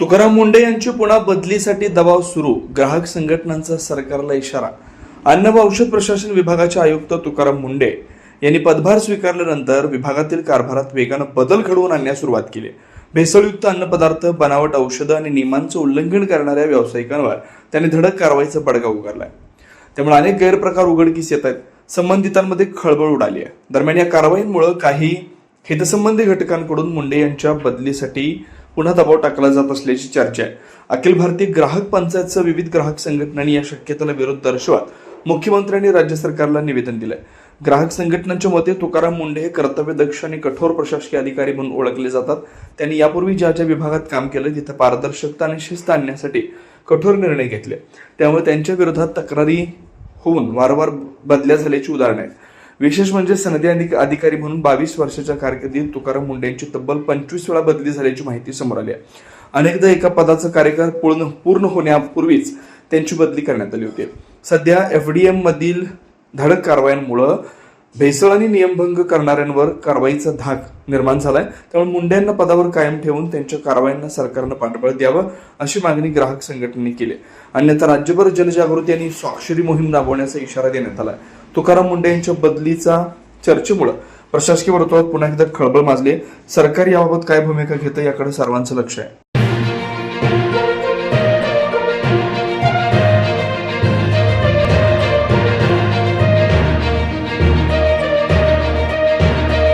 तुकाराम मुंढे यांची पुन्हा बदलीसाठी दबाव सुरू, ग्राहक संघटनांचा सरकारला इशारा। अन्न व औषध प्रशासन विभागाचे आयुक्त तुकाराम मुंढे यांनी पदभार स्वीकारल्यानंतर विभागातील कारभारात वेगानं बदल घडवून आणण्यास सुरुवात केली। भेसळयुक्त अन्नपदार्थ, बनावट औषधं आणि नियमांचं उल्लंघन करणाऱ्या व्यावसायिकांवर त्यांनी धडक कारवाईचा बडगा उगारलाय। त्यामुळे अनेक गैरप्रकार उघडकीस येत आहेत, संबंधितांमध्ये खळबळ उडाली आहे। दरम्यान या कारवाईमुळे काही हितसंबंधी घटकांकडून मुंढे यांच्या बदलीसाठी पुन्हा दबाव टाकला जात असल्याची चर्चा आहे। अखिल भारतीय ग्राहक पंचायतसह विविध ग्राहक संघटनांनी या शक्यतेला विरोध दर्शवत मुख्यमंत्र्यांनी राज्य सरकारला निवेदन दिलंय। ग्राहक संघटनांच्या मते तुकाराम मुंढे हे कर्तव्यदक्ष आणि कठोर प्रशासकीय अधिकारी म्हणून ओळखले जातात। त्यांनी यापूर्वी ज्या विभागात काम केलं तिथे पारदर्शकता आणि शिस्त आणण्यासाठी कठोर निर्णय घेतले, त्यामुळे त्यांच्या विरोधात तक्रारी होऊन वारंवार बदल्या झाल्याची उदाहरणं आहेत। विशेष म्हणजे सनदी अधिकारी म्हणून 22 वर्षाच्या कारकिर्दीत तुकाराम मुंढे यांची तब्बल 25 वेळा बदली झाल्याची माहिती समोर आली आहे। अनेकदा एका पदाचा कार्यकाळ पूर्ण होण्यापूर्वीच त्यांची बदली करण्यात आली होती। सध्या FDM मधील धडक कारवायांमुळे भेसळ आणि नियमभंग करणाऱ्यांवर कारवाईचा धाक निर्माण झालाय। त्यामुळे मुंढे यांना पदावर कायम ठेवून त्यांच्या कारवायांना सरकारनं पाठबळ द्यावं अशी मागणी ग्राहक संघटनेने केली। अन्यथा राज्यभर जनजागृती आणि स्वाक्षरी मोहीम राबवण्याचा इशारा देण्यात आला। तुकाराम मुंढे यांच्या बदलीचा चर्चेमुळे प्रशासकीय वर्तुळात पुन्हा एकदा खळबळ माजली। सरकार याबाबत काय भूमिका घेतं याकडे सर्वांचं लक्ष आहे।